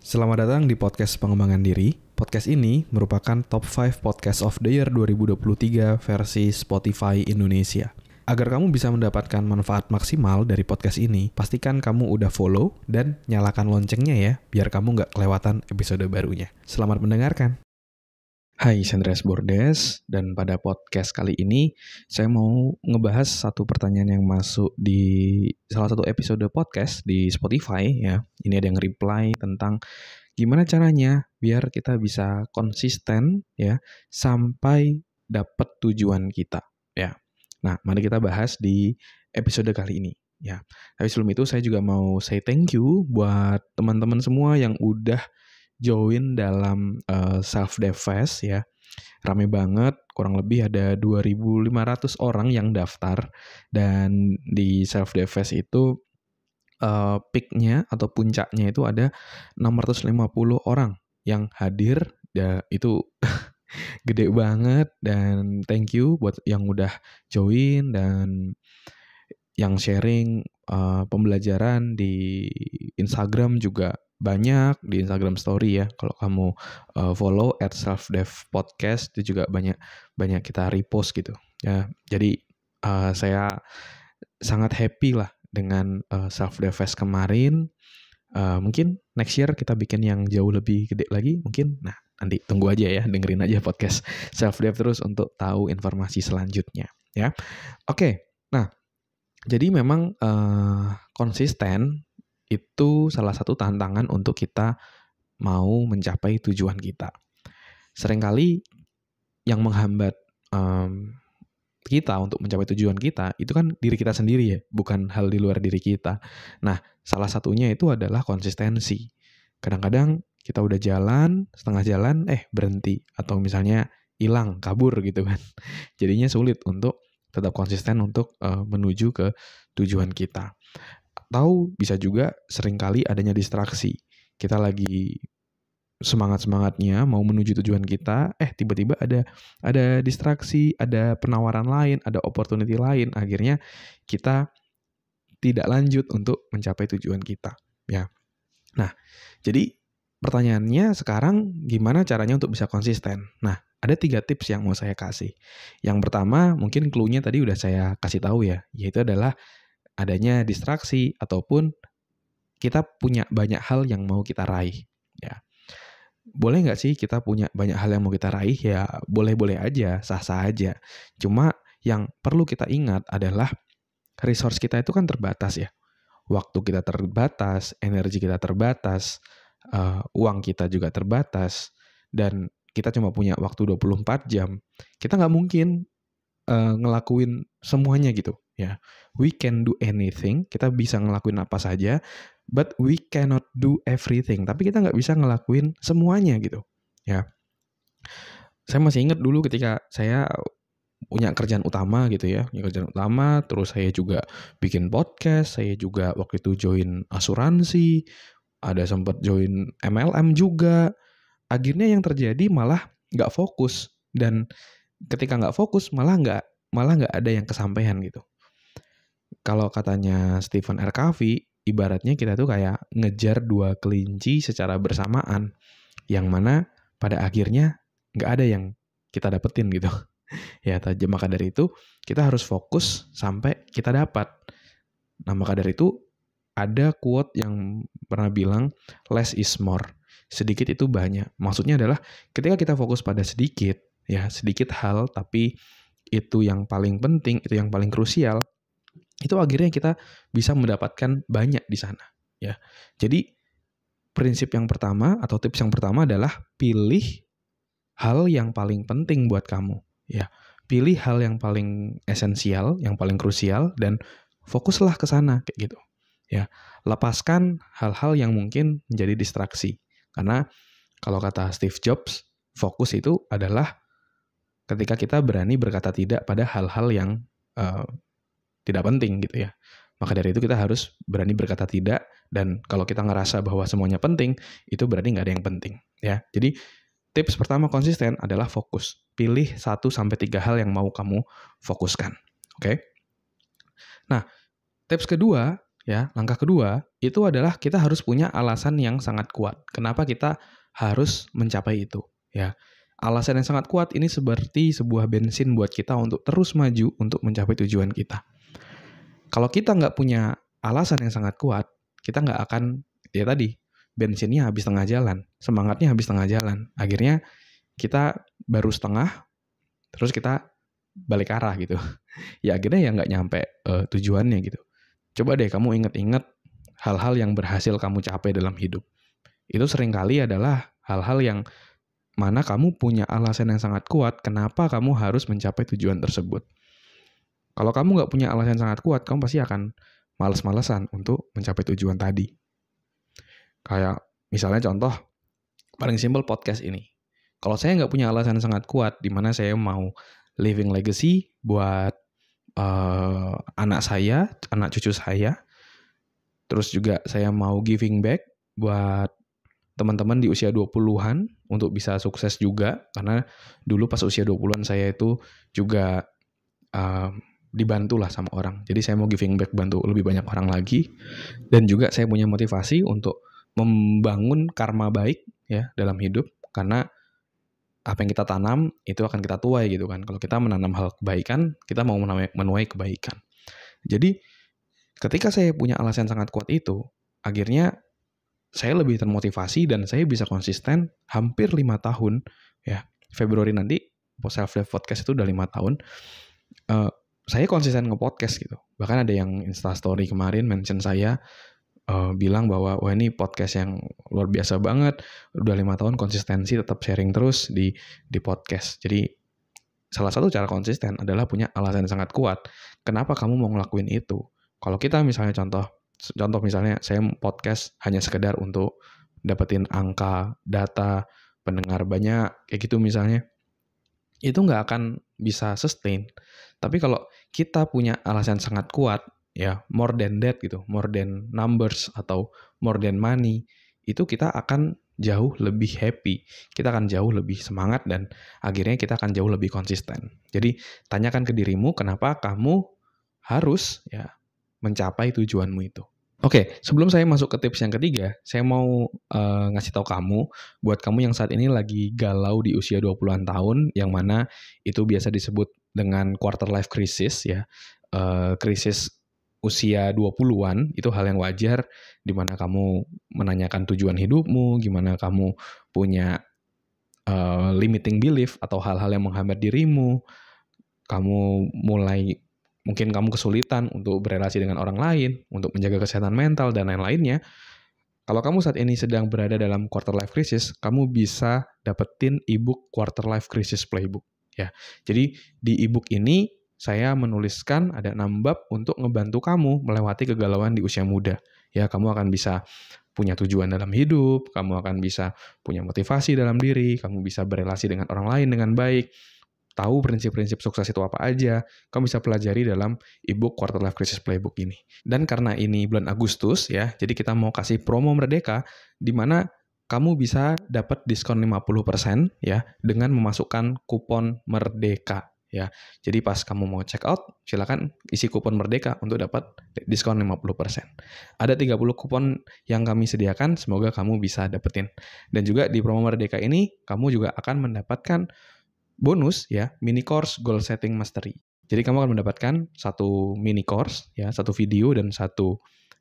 Selamat datang di podcast pengembangan diri. Podcast ini merupakan top 5 podcast of the year 2023 versi Spotify Indonesia. Agar kamu bisa mendapatkan manfaat maksimal dari podcast ini, pastikan kamu udah follow dan nyalakan loncengnya ya, biar kamu nggak kelewatan episode barunya. Selamat mendengarkan. Hai, saya Andreas Bordes, dan pada podcast kali ini saya mau ngebahas satu pertanyaan yang masuk di salah satu episode podcast di Spotify ya. Ini ada yang reply tentang gimana caranya biar kita bisa konsisten ya sampai dapat tujuan kita ya. Nah, mari kita bahas di episode kali ini ya. Tapi sebelum itu saya juga mau say thank you buat teman-teman semua yang udah join dalam Self Dev Fest ya. Rame banget, kurang lebih ada 2.500 orang yang daftar, dan di Self Dev Fest itu peak-nya atau puncaknya itu ada 650 orang yang hadir. Ya, itu gede banget, dan thank you buat yang udah join dan yang sharing pembelajaran di Instagram juga banyak, di Instagram story ya. Kalau kamu follow @selfdevpodcast itu juga banyak kita repost gitu ya. Jadi saya sangat happy lah dengan Self Dev Fest kemarin. Mungkin next year kita bikin yang jauh lebih gede lagi mungkin. Nah, nanti tunggu aja ya, dengerin aja podcast Self Dev terus untuk tahu informasi selanjutnya ya. Oke, nah jadi memang konsisten itu salah satu tantangan untuk kita mau mencapai tujuan kita. Seringkali yang menghambat kita untuk mencapai tujuan kita itu kan diri kita sendiri ya, bukan hal di luar diri kita. Nah, salah satunya itu adalah konsistensi. Kadang-kadang kita udah jalan, setengah jalan, berhenti. Atau misalnya hilang, kabur gitu kan. Jadinya sulit untuk tetap konsisten untuk menuju ke tujuan kita. Atau bisa juga seringkali adanya distraksi. Kita lagi semangat-semangatnya mau menuju tujuan kita, tiba-tiba ada distraksi, ada penawaran lain, ada opportunity lain, akhirnya kita tidak lanjut untuk mencapai tujuan kita, ya. Nah, jadi pertanyaannya sekarang gimana caranya untuk bisa konsisten? Nah, ada 3 tips yang mau saya kasih. Yang pertama, mungkin clue-nya tadi udah saya kasih tahu ya, yaitu adalah adanya distraksi ataupun kita punya banyak hal yang mau kita raih, ya. Boleh nggak sih kita punya banyak hal yang mau kita raih? Ya boleh-boleh aja, sah-sah aja. Cuma yang perlu kita ingat adalah resource kita itu kan terbatas ya. Waktu kita terbatas, energi kita terbatas, uang kita juga terbatas, dan kita cuma punya waktu 24 jam. Kita nggak mungkin ngelakuin semuanya gitu ya. We can do anything, kita bisa ngelakuin apa saja, but we cannot do everything. Tapi kita nggak bisa ngelakuin semuanya gitu ya. Saya masih ingat dulu ketika saya punya kerjaan utama gitu ya, punya kerjaan utama, terus saya juga bikin podcast, saya juga waktu itu join asuransi, ada sempat join MLM juga. Akhirnya yang terjadi malah nggak fokus, dan ketika nggak fokus malah nggak ada yang kesampaian gitu. Kalau katanya Stephen R. Covey, ibaratnya kita tuh kayak ngejar 2 kelinci secara bersamaan, yang mana pada akhirnya nggak ada yang kita dapetin gitu. Ya, maka dari itu kita harus fokus sampai kita dapat. Nah, maka dari itu ada quote yang pernah bilang less is more. Sedikit itu banyak. Maksudnya adalah ketika kita fokus pada sedikit, ya sedikit hal, tapi itu yang paling penting, itu yang paling krusial, itu akhirnya kita bisa mendapatkan banyak di sana. Ya, jadi prinsip yang pertama atau tips yang pertama adalah pilih hal yang paling penting buat kamu. Ya, pilih hal yang paling esensial, yang paling krusial, dan fokuslah ke sana kayak gitu. Ya, lepaskan hal-hal yang mungkin menjadi distraksi. Karena kalau kata Steve Jobs, fokus itu adalah ketika kita berani berkata tidak pada hal-hal yang tidak penting gitu ya. Maka dari itu kita harus berani berkata tidak, dan kalau kita ngerasa bahwa semuanya penting, itu berarti nggak ada yang penting ya. Jadi tips pertama konsisten adalah fokus. Pilih 1-3 hal yang mau kamu fokuskan. Oke? Nah, tips kedua ya, langkah kedua itu adalah kita harus punya alasan yang sangat kuat. Kenapa kita harus mencapai itu, ya. Alasan yang sangat kuat ini seperti sebuah bensin buat kita untuk terus maju untuk mencapai tujuan kita. Kalau kita nggak punya alasan yang sangat kuat, kita nggak akan, ya tadi, bensinnya habis tengah jalan, semangatnya habis tengah jalan. Akhirnya kita baru setengah, terus kita balik arah gitu. Ya akhirnya ya nggak nyampe tujuannya gitu. Coba deh kamu inget-inget hal-hal yang berhasil kamu capai dalam hidup. Itu seringkali adalah hal-hal yang mana kamu punya alasan yang sangat kuat kenapa kamu harus mencapai tujuan tersebut. Kalau kamu nggak punya alasan yang sangat kuat, kamu pasti akan males-malesan untuk mencapai tujuan tadi. Kayak misalnya contoh, paling simpel podcast ini. Kalau saya nggak punya alasan yang sangat kuat, di mana saya mau leaving legacy buat anak saya, anak cucu saya, terus juga saya mau giving back buat teman-teman di usia 20-an untuk bisa sukses juga, karena dulu pas usia 20-an saya itu juga dibantu lah sama orang. Jadi saya mau giving back, bantu lebih banyak orang lagi, dan juga saya punya motivasi untuk membangun karma baik ya dalam hidup, karena apa yang kita tanam itu akan kita tuai gitu kan. Kalau kita menanam hal kebaikan, kita mau menuai kebaikan. Jadi ketika saya punya alasan sangat kuat itu, akhirnya saya lebih termotivasi dan saya bisa konsisten hampir 5 tahun ya. Februari nanti Self Dev Podcast itu udah 5 tahun. Saya konsisten nge-podcast gitu. Bahkan ada yang Instastory kemarin mention saya, bilang bahwa wah ini podcast yang luar biasa banget, udah 5 tahun konsistensi tetap sharing terus di podcast. Jadi salah satu cara konsisten adalah punya alasan sangat kuat. Kenapa kamu mau ngelakuin itu? Kalau kita misalnya contoh misalnya saya podcast hanya sekedar untuk dapetin angka, data, pendengar banyak, kayak gitu misalnya, itu nggak akan bisa sustain. Tapi kalau kita punya alasan sangat kuat, ya more than that gitu, more than numbers atau more than money, itu kita akan jauh lebih happy, kita akan jauh lebih semangat, dan akhirnya kita akan jauh lebih konsisten. Jadi tanyakan ke dirimu kenapa kamu harus ya mencapai tujuanmu itu. Oke, sebelum saya masuk ke tips yang ketiga, saya mau ngasih tahu kamu, buat kamu yang saat ini lagi galau di usia 20-an tahun, yang mana itu biasa disebut dengan quarter life crisis ya, krisis usia 20-an, itu hal yang wajar, di mana kamu menanyakan tujuan hidupmu, gimana kamu punya limiting belief atau hal-hal yang menghambat dirimu, kamu mulai mungkin kamu kesulitan untuk berelasi dengan orang lain, untuk menjaga kesehatan mental, dan lain-lainnya. Kalau kamu saat ini sedang berada dalam quarter life crisis, kamu bisa dapetin ebook Quarter Life Crisis Playbook. Ya, jadi di ebook ini saya menuliskan ada 6 bab untuk ngebantu kamu melewati kegalauan di usia muda. Ya, kamu akan bisa punya tujuan dalam hidup, kamu akan bisa punya motivasi dalam diri, kamu bisa berelasi dengan orang lain dengan baik, tahu prinsip-prinsip sukses itu apa aja, kamu bisa pelajari dalam ebook Quarter Life Crisis Playbook ini. Dan karena ini bulan Agustus ya, jadi kita mau kasih promo Merdeka, di mana kamu bisa dapat diskon 50% ya, dengan memasukkan kupon Merdeka ya. Jadi pas kamu mau check out, silakan isi kupon Merdeka untuk dapat diskon 50%. Ada 30 kupon yang kami sediakan, semoga kamu bisa dapetin. Dan juga di promo Merdeka ini, kamu juga akan mendapatkan bonus ya, mini course goal setting mastery. Jadi kamu akan mendapatkan satu mini course ya, satu video dan satu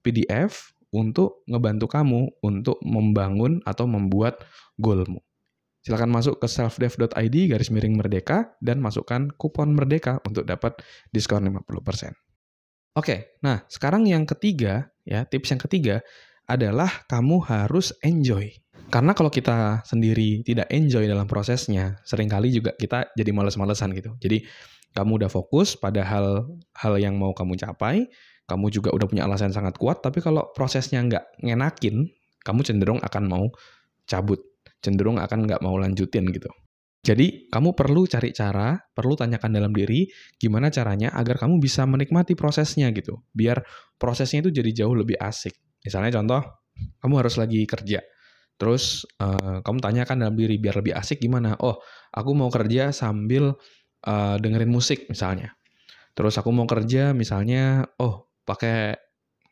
PDF untuk ngebantu kamu untuk membangun atau membuat goalmu. Silakan masuk ke selfdev.id/merdeka dan masukkan kupon Merdeka untuk dapat diskon 50%. Oke, nah sekarang yang ketiga ya, tips yang ketiga adalah kamu harus enjoy. Karena kalau kita sendiri tidak enjoy dalam prosesnya, seringkali juga kita jadi males-malesan gitu. Jadi kamu udah fokus pada hal yang mau kamu capai, kamu juga udah punya alasan sangat kuat, tapi kalau prosesnya nggak ngenakin, kamu cenderung akan mau cabut, cenderung akan nggak mau lanjutin gitu. Jadi kamu perlu cari cara, perlu tanyakan dalam diri, gimana caranya agar kamu bisa menikmati prosesnya gitu, biar prosesnya itu jadi jauh lebih asik. Misalnya contoh, kamu harus lagi kerja. Terus kamu tanyakan dalam diri biar lebih asik gimana? Oh, aku mau kerja sambil dengerin musik misalnya. Terus aku mau kerja misalnya, pakai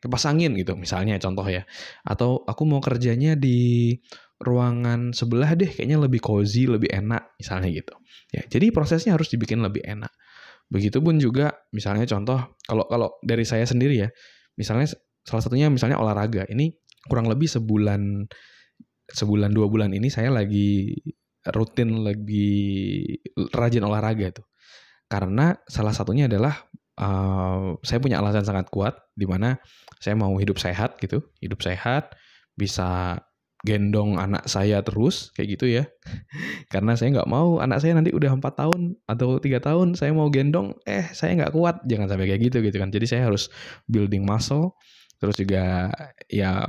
kipas angin gitu misalnya contoh ya. Atau aku mau kerjanya di ruangan sebelah deh, kayaknya lebih cozy, lebih enak misalnya gitu. Ya, jadi prosesnya harus dibikin lebih enak. Begitupun juga misalnya contoh kalau dari saya sendiri ya, misalnya salah satunya misalnya olahraga. Ini kurang lebih sebulan 2 bulan ini saya lagi rutin lebih rajin olahraga tuh. Karena salah satunya adalah saya punya alasan sangat kuat di mana saya mau hidup sehat gitu, bisa gendong anak saya terus kayak gitu ya. Karena saya nggak mau anak saya nanti udah 4 tahun atau 3 tahun saya mau gendong, saya nggak kuat, jangan sampai kayak gitu kan. Jadi saya harus building muscle, terus juga ya,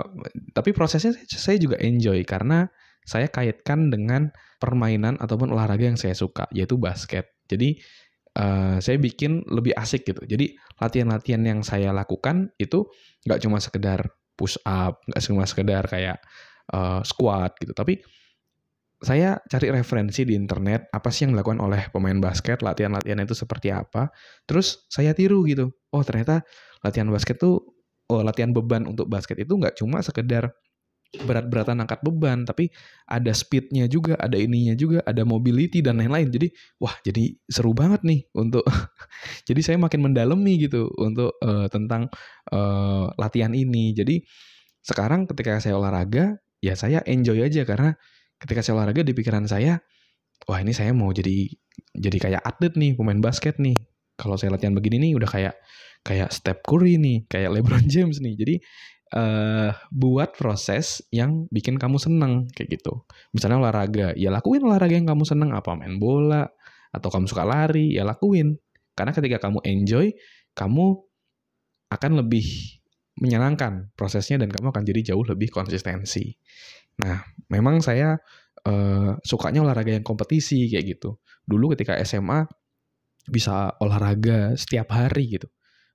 tapi prosesnya saya juga enjoy karena saya kaitkan dengan permainan ataupun olahraga yang saya suka, yaitu basket. Jadi saya bikin lebih asik gitu. Jadi latihan-latihan yang saya lakukan itu nggak cuma sekedar push up, nggak cuma sekedar kayak squat gitu, tapi saya cari referensi di internet, apa sih yang dilakukan oleh pemain basket, latihan-latihan itu seperti apa, terus saya tiru gitu. Oh ternyata latihan beban untuk basket itu nggak cuma sekedar berat-beratan angkat beban, tapi ada speed-nya juga, ada ininya juga, ada mobility dan lain-lain. Jadi, wah jadi seru banget nih untuk, jadi saya makin mendalami gitu untuk tentang latihan ini. Jadi sekarang ketika saya olahraga, ya saya enjoy aja karena ketika saya olahraga di pikiran saya, wah ini saya mau jadi kayak atlet nih, pemain basket nih. Kalau saya latihan begini nih udah kayak Steph Curry nih, kayak LeBron James nih. Jadi buat proses yang bikin kamu seneng kayak gitu. Misalnya olahraga, ya lakuin olahraga yang kamu seneng, apa main bola atau kamu suka lari, ya lakuin. Karena ketika kamu enjoy, kamu akan lebih menyenangkan prosesnya dan kamu akan jadi jauh lebih konsistensi. Nah, memang saya sukanya olahraga yang kompetisi kayak gitu. Dulu ketika SMA bisa olahraga setiap hari gitu.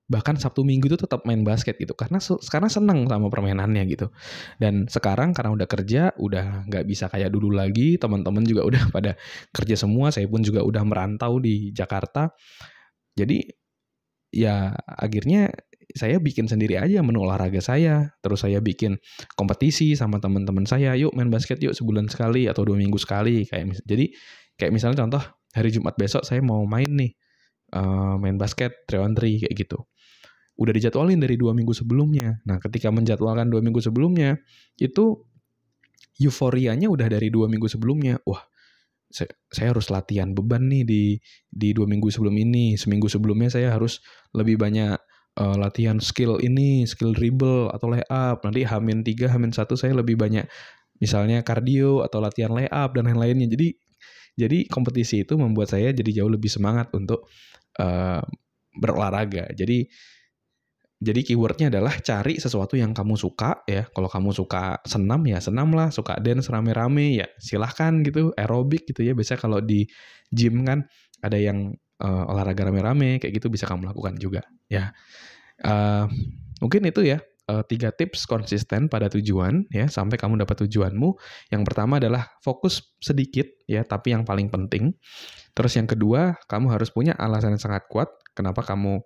Bahkan Sabtu Minggu itu tetap main basket gitu karena senang sama permainannya gitu. Dan sekarang karena udah kerja, udah nggak bisa kayak dulu lagi. Teman-teman juga udah pada kerja semua. Saya pun juga udah merantau di Jakarta. Jadi ya akhirnya saya bikin sendiri aja menu olahraga saya. Terus saya bikin kompetisi sama teman-teman saya. Yuk main basket yuk sebulan sekali atau 2 minggu sekali. Jadi kayak misalnya contoh hari Jumat besok saya mau main nih. Main basket 3-on-3 kayak gitu. Udah dijadwalin dari 2 minggu sebelumnya. Nah ketika menjadwalkan 2 minggu sebelumnya, itu euforianya udah dari 2 minggu sebelumnya. Wah, saya harus latihan beban nih di 2 minggu sebelum ini. Seminggu sebelumnya saya harus lebih banyak latihan skill ini, skill dribble atau layup. Nanti H-3, H-1 saya lebih banyak misalnya cardio atau latihan layup dan lain-lainnya. Jadi kompetisi itu membuat saya jadi jauh lebih semangat untuk berolahraga. Jadi keywordnya adalah cari sesuatu yang kamu suka ya. Kalau kamu suka senam ya senam lah, suka dance rame-rame ya silahkan gitu, aerobik gitu ya. Biasanya kalau di gym kan ada yang olahraga rame-rame kayak gitu bisa kamu lakukan juga ya. Mungkin itu ya 3 tips konsisten pada tujuan ya sampai kamu dapat tujuanmu. Yang pertama adalah fokus sedikit ya tapi yang paling penting. Terus yang kedua, kamu harus punya alasan yang sangat kuat kenapa kamu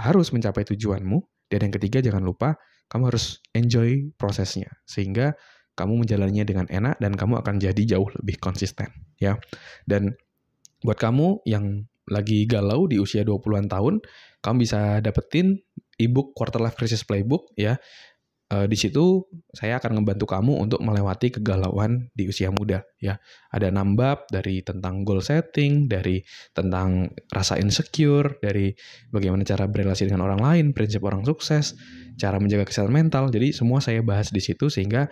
harus mencapai tujuanmu. Dan yang ketiga, jangan lupa kamu harus enjoy prosesnya sehingga kamu menjalannya dengan enak dan kamu akan jadi jauh lebih konsisten ya. Dan buat kamu yang lagi galau di usia 20-an tahun, kamu bisa dapetin ebook Quarter Life Crisis Playbook ya. Di situ saya akan ngebantu kamu untuk melewati kegalauan di usia muda ya. Ada 6 bab dari tentang goal setting, dari tentang rasa insecure, dari bagaimana cara berrelasi dengan orang lain, prinsip orang sukses, cara menjaga kesehatan mental. Jadi semua saya bahas di situ sehingga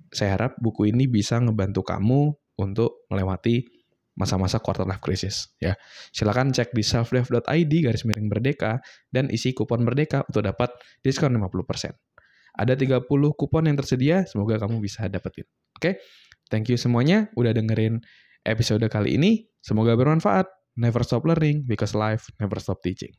saya harap buku ini bisa ngebantu kamu untuk melewati masa-masa quarter life crisis ya. Silakan cek di selfdev.id/merdeka dan isi kupon merdeka untuk dapat diskon 50%. Ada 30 kupon yang tersedia, semoga kamu bisa dapetin. Oke, thank you semuanya udah dengerin episode kali ini. Semoga bermanfaat. Never stop learning because life never stop teaching.